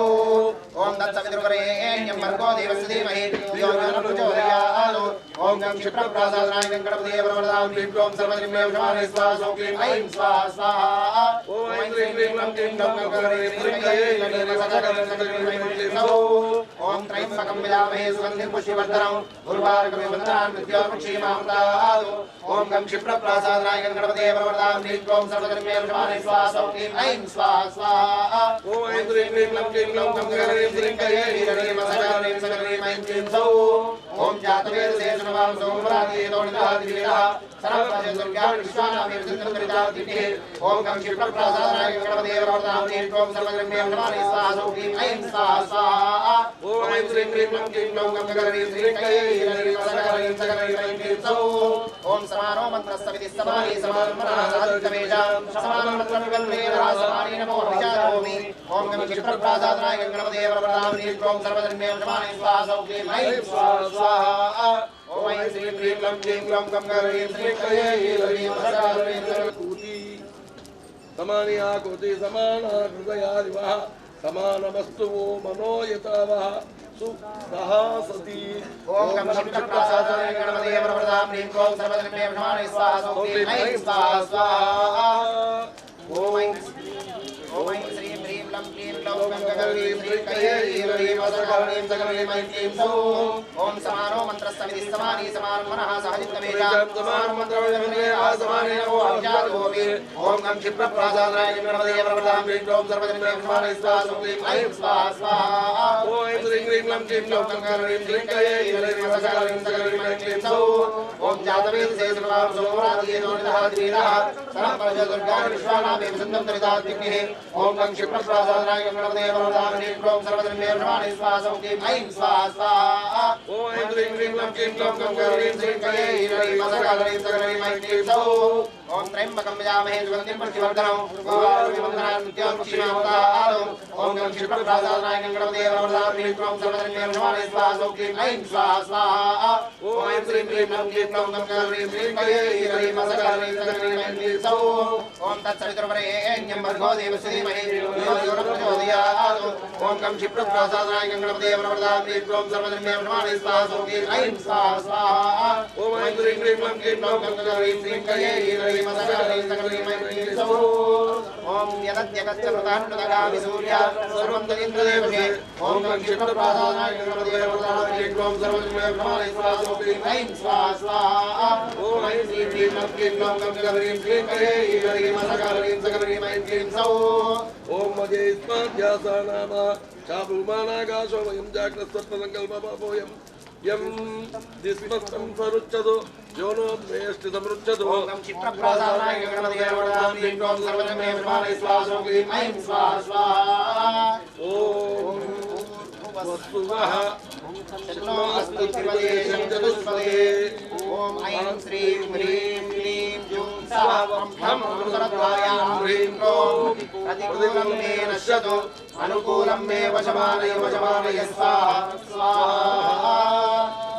ओम तत्सवितुर्वरेण्यं भर्गो देवस्य धीमहि धियो यो न प्रचोदयात् ओम क्षिप्रप्रासादाय गणपते वरवरदां ह्रीं क्रों सर्वजनमेव समाने स्वाहा क्लीं ऐं स्वाहा स्वाहा ओम ऐं ह्रीं क्लीं क्लं क्लीं क्लौं क्लं ह्रीं श्रीं कये ह्रीं मसकरैं सकरैं मैत्रीं सौ ओम त्र्यंबकं यजामहे सुगन्धिं पुष्टिवर्धनम् उर्वारुकमिव वन्दनान् मृत्योर्मुक्षीमामृतात् ओम क्षिप्रप्रासादाय गणपते वरवरदां ह्रीं क्रों सर्वजनमेव समाने स्वाहा क्लीं ऐं स्वाहा स्वाहा ओम ऐं ह्रीं क्लीं क्लं क्लीं क्लौं क्लं ह्रीं श्रीं कये ह्रीं मसकरैं सकरैं मैत्रीं सौ ओम जातवेदसे नमः सोमराते दोनिदादिवेदः सर्वजनज्ञान विश्वानामेव सिद्धकरितादिते ओम क्षिप्रप्रासादाय गणपते वरवरदां ह्रीं क्रों सर्वजनमेव समाने स्वाहा क्लीं ऐं स्वाहा स्वाहा ओम ऐं ह्रीं क्लीं क्लं क्लीं क्लौं क्लं ह्रीं श्रीं कये ह्रीं मसकरैं सकरैं मैत्रीं सौ ओम समानो मन्त्रस्तविति समानि समानमनः साधितमेषां समानं मन्त्रविकल्पेन समानि नमो विचारोमि ओम क्षिप्रप्रासादाय गणपते वरवरदां ह्रीं क्रों सर्वजनमेव समाने स्वाहा क्लीं ऐं स्वाहा स्वाहा ओम ऐं श्रीं ह्रीं क्लं क्लीं क्लौं क्लं ह्रीं श्रीं कये ह्रीं मसकरैं सकरैं समानि आकृति समाना हृदयादिवः समानमस्तु वो मनो यतावः सुखः सती ओम क्षिप्रप्रासादाय गणपते वरवरदां ह्रीं क्रों सर्वजनमेव समाने स्वाहा क्लीं ऐं स्वाहा स्वाहा ओम ऐं श्रीं ह्रीं क्लं क्लीं क्लौं क्लं ह्रीं श्रीं कये ह्रीं मसकरैं सकरैं मैत्रीं सौ ओम समानो मन्त्रस्तविति समानि समानमनः सहजितमेषां समानं मन्त्रविकल्पेन समानि नमो विचारोमि ओम क्षिप्रप्रासादाय गणपते वरवरदां ह्रीं क्रों सर्वजनमेव समाने स्वाहा क्लीं ऐं स्वाहा स्वाहा ओम ऐं ह्रीं क्लीं क्लं क्लीं क्लौं क्लं ह्रीं श्रीं कये ह्रीं मसकरैं सकरैं मैत्रीं सौ ओम जातवेदसे नमः सोमराते दोनिदादिवेदः सर्वजनज्ञान विश्वानामेव सिद्धकरितादिते ओम क्षिप्रप्रासादाय गणपते वरवरदां ह्रीं क्रों सर्वजनमेव समाने स्वाहा क्लीं ऐं स्वाहा स्वाहा ओम ऐं ह्रीं क्लीं क्लं क्लीं क्लौं क्लं ह्रीं श्रीं कये ह्रीं मसकरैं सकरैं मैत्रीं सौ ओम त्र्यंबकं यजामहे सुगन्धिं पुष्टिवर्धनम् उर्वारुकमिव वन्दनान् मृत्योर्मुक्षीमामृतात् ओम क्षिप्रप्रासादाय गणपते वरवरदां ह्रीं क्रों सर्वजनमेव समाने स्वाहा क्लीं ऐं स्वाहा स्वाहा ओम ऐं श्रीं ह्रीं क्लं क्लीं क्लौं क्लं ह्रीं श्रीं कये ह्रीं मसकरैं सकरैं मैत्रीं सौ ओम तत्सवितुर्वरेण्यं भर्गो देवस्य धीमहि धियो यो न प्रचोदयात् ओम क्षिप्रप्रासादाय गणपते वरवरदां ह्रीं क्रों सर्वजनमेव समाने स्वाहा क्लीं ऐं स्वाहा स्वाहा ओम ऐं ह्रीं क्लीं क्लं क्लीं क्लौं क्लं ह्रीं श्रीं कये ह्रीं मसकरैं सकरैं मैत्रीं सौ ओम यदत्यगच्छ प्रतान्नदगाविसूर्या सर्वं तदिन्द्रदेवते ओम क्षिप्रप्रासादाय गणपते वरवरदां ह्रीं क्रों सर्वजनमेव समाने स्वाहा क्लीं ऐं स्वाहा स्वाहा ओम ऐं श्रीं ह्रीं क्लं क्लीं क्लौं क्लं ह्रीं श्रीं कये ह्रीं मसकरैं सकरैं मैत्रीं सौ ओम मजेस्माद्यासा नाम चाभूमानाकाशो वयं जाग्रत्सत्त्वसङ्कल्पपापोऽयं यं दिस्मस्तं स्वरुच्यतो यो नो मेष्टि समृच्यतो ओम क्षिप्रप्रासादाय गणपते वरवरदां ह्रीं क्रों सर्वजनमेव समाने स्वाहा क्लीं ऐं स्वाहा स्वाहा ओम वस्तुवः शन्नो अस्तु त्रिपदे चतुष्पदे ओम ऐं श्रीं ह्रीं क्लीं जूं स्वाहा ब्रह्म अमृतद्वायां ह्रीं क्रों प्रतिकूलं मे नश्यतु अनुकूलं मे वशमानय स्वाहा स्वाहा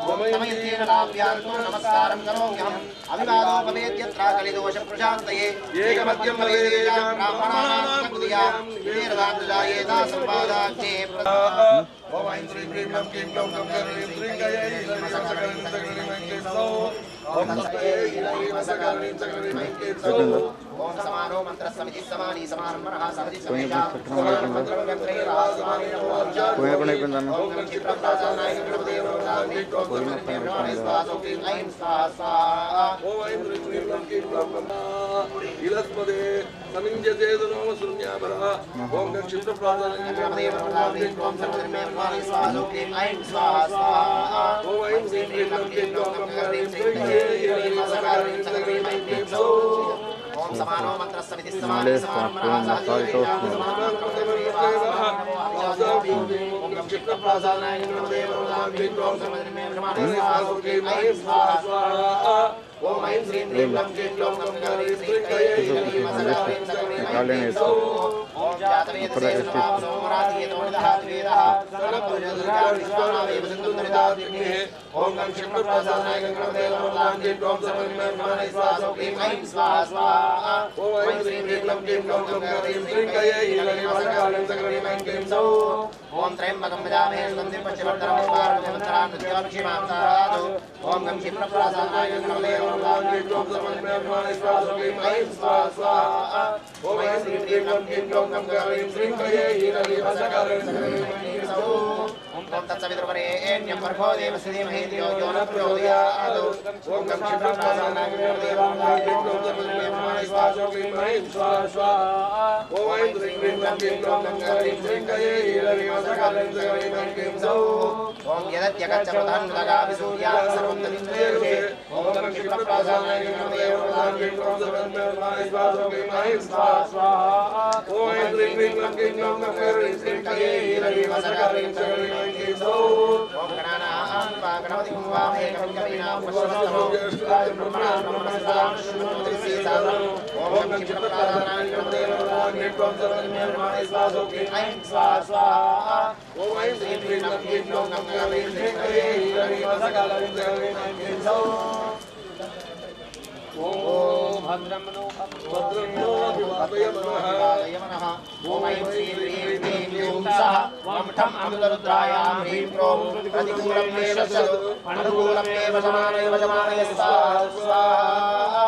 ओम तमयेन लाभ्यार्थो नमस्कारं करोम्यहम् अभिवादोपवेद्यत्र कलिदोषप्रशान्तये एकमद्यं भवेदेषां ब्राह्मणानां कृत्यां विवेरदान्तजायेता संवादाख्ये ओम ऐं श्रीं ह्रीं क्लं क्लीं क्लौं क्लं ह्रीं श्रीं कये ह्रीं मसकरैं सकरैं मैत्रीं सौ ओम तस्मै ह्रीं मसकरैं सकरैं मैत्रीं सौ ओम समानो मन्त्रस्तविति समानि समानमनः सहजितमेषां समानं मन्त्रविकल्पेन समानि नमो विचारोमि ओम क्षिप्रप्रासादाय गणपते वरवरदां ह्रीं क्रों सर्वजनमेव समाने स्वाहा क्लीं ऐं स्वाहा स्वाहा ओम ऐं ह्रीं क्लीं क्लं क्लीं क्लौं इलस्पदे समिञ्जते धनो शून्यापरः ओम क्षिप्रप्रासादाय गणपते वरवरदां ह्रीं क्रों सर्वजनमेव समाने स्वाहा क्लीं ऐं स्वाहा स्वाहा ओम ऐं श्रीं ह्रीं क्लं क्लीं क्लौं ह्रीं श्रीं कये ह्रीं मसकरैं सकरैं मैत्रीं सौ ओम समानो मन्त्रस्तविति समानि समानमनः सहजितमेषां समानं मन्त्रविकल्पेन क्षिप्रप्रासादाय नमः वरदां ह्रीं सर्वजन्मे स्वाहा ओम ऐं श्रीं ह्रीं क्लीं क्लौं गं गौरी श्रीं कये ह्रीं मसकारीं सकलीं ओम जातवेदसे सोमराधियतोनिदः द्वेदः सर्वपुरुषदुर्गा विश्वनावे वसन्तुन्दरिताग्निः ओम गं क्षिप्रप्रासादाय नमः वरदां ह्रीं सर्वजन्मे स्वाहा क्लीं ऐं स्वाहा स्वाहा ओम ऐं श्रीं ह्रीं क्लीं क्लौं गं गौरी श्रीं कये ह्रीं मसकारीं सकलीं क्लीं ओम त्र्यंबकं भजामहे सुगन्धिं पुष्टिवर्धनं पुष्पार्घ्यमन्तरां नृत्याभिषेकान्तारादो ओम गं क्षिप्रप्रासादाय नमः वरदां ह्रीं सर्वजन्मे स्वाहा स्वाहा ओम ऐं श्रीं ह्रीं क्लीं क्लौं गं गौरी श्रीं कये ह्रीं मसकारीं सकलीं क्लीं ओम तत्सवितुर्वरेण्यं भर्गो देवस्य धीमहि धियो यो नः प्रचोदयात् ओम गं क्षिप्रप्रासादाय नमः स्वाहा ओम ऐं श्रीं ह्रीं क्लीं क्लौं गं गौरी श्रीं कये ह्रीं मसकारीं सकलीं क्लीं ओम यदत्यगच्छपदान्नगाभि सूर्याः सर्वं तदिन्द्रिये ओम गं क्षिप्रप्रासादाय नमः वरदां ह्रीं स्वाहा ओम ऐं श्रीं ह्रीं क्लीं क्लौं गं गौरी श्रीं कये ह्रीं मसकारीं सकलीं क्लीं ओम गणानां गणपतिं वामहे कविं कवीनां वशस्तमो ब्रह्मणां ब्रह्मणस्पदां शृण्वन्ति ओम गं क्षिप्रप्रासादाय नमः वरदां ह्रीं स्वाहा ऐं स्वाहा स्वाहा ओम ऐं श्रीं ह्रीं क्लीं क्लौं गं गौरी श्रीं कये ह्रीं मसकारीं सकलीं क्लीं ओम भद्रं नो दिवादयमनः ओम ऐं श्रीं ह्रीं क्लीं सः वं ठं अमृतरुद्रायां ह्रीं क्रों प्रतिकूलं मे वशतु अनुकूलं मे वशमानय स्वाहा स्वाहा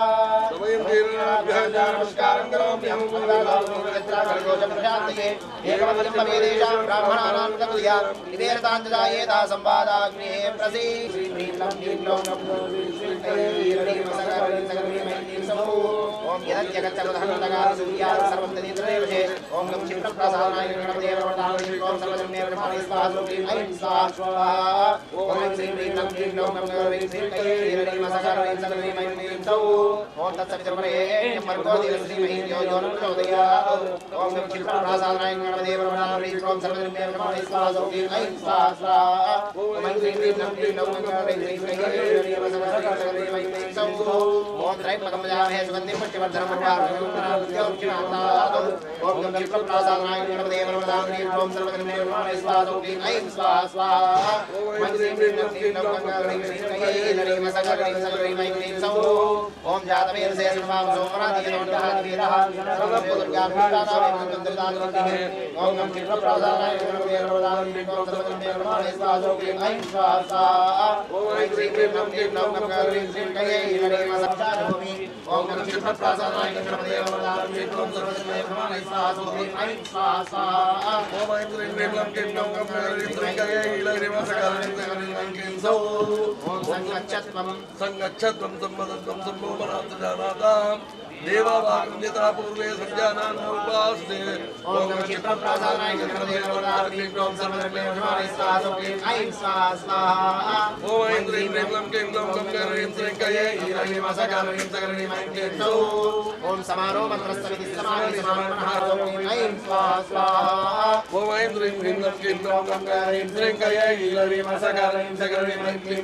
समयं दीर्घाभ्यां नमस्कारं करोमि अहं भगवान् प्रशान्तये एकमतं भवेदेषां ब्राह्मणानां ककुल्या निवेदितां ददायेता संवादाग्नेः प्रसी ह्रीं क्लीं क्लौं श्रीं कये ह्रीं मसकारीं सकलीं क्लीं ओम यदत्यगच्छपदान्नगाभि सूर्याः सर्वं तदिन्द्रिये ओम गं क्षिप्रप्रासादाय नमः वरदां ह्रीं सर्वजन्मे स्वाहा क्लीं ऐं स्वाहा स्वाहा ओम ऐं श्रीं ह्रीं क्लीं क्लौं गं गौरी श्रीं कये ह्रीं मसकारीं सकलीं क्लीं ओम तत्सवितुर्वरेण्यं भर्गो देवस्य धीमहि धियो यो नः प्रचोदयात् ओम गं क्षिप्रप्रासादाय नमः वरदां ह्रीं सर्वजन्मे स्वाहा क्लीं ऐं स्वाहा स्वाहा ओम ऐं श्रीं ह्रीं क्लीं क्लौं गं गौरी श्रीं कये ह्रीं मसकारीं सकलीं क्लीं ओम त्र्यंबकं भजामहे सुगन्धिं पुष्टिवर्धनं पुष्पार्घ्यमन्तरां नृत्याभिषेकान्तारादो ओम गं क्षिप्रप्रासादाय नमः वरदां ह्रीं सर्वजन्मे स्वाहा क्लीं ऐं स्वाहा स्वाहा ओम ऐं श्रीं ह्रीं क्लीं क्लौं गं गौरी श्रीं कये ह्रीं मसकारीं सकलीं क्लीं ओम जातवेदसे सोमराधियतोनिदः द्वेदः सर्वपुरुषदुर्गा विश्वनावे वसन्तुन्दरिताग्निः ओम गं क्षिप्रप्रासादाय नमः वरदां ह्रीं सर्वजन्मे स्वाहा क्लीं ऐं स्वाहा स्वाहा ओम ऐं श्रीं ह्रीं क्लीं क्लौं गं गौरी श्रीं कये ह्रीं मसकारीं ओम गं क्षिप्रप्रासादाय नमः वरदां ह्रीं सर्वजन्मे स्वाहा क्लीं ऐं स्वाहा स्वाहा ओम ऐं श्रीं ह्रीं क्लीं क्लौं गं गौरी श्रीं कये ह्रीं मसकारीं सकलीं क्लीं ओम संगच्छत्वं संवदत्वं सम्भोमनात् जानातां देवावाग्निता पूर्वे संजानान् उपास्ते ओम गं क्षिप्रप्रासादाय नमः वरदां ह्रीं सर्वजन्मे स्वाहा क्लीं ऐं स्वाहा स्वाहा ओम ऐं श्रीं ह्रीं क्लीं क्लौं गं गौरी श्रीं कये ह्रीं मसकारीं सकलीं क्लीं ओम समारो मंत्रस्तविति समाधि समानहारो क्लीं ऐं स्वाहा स्वाहा ओम ऐं श्रीं ह्रीं क्लीं क्लौं गं गौरी श्रीं कये ह्रीं मसकारीं सकलीं क्लीं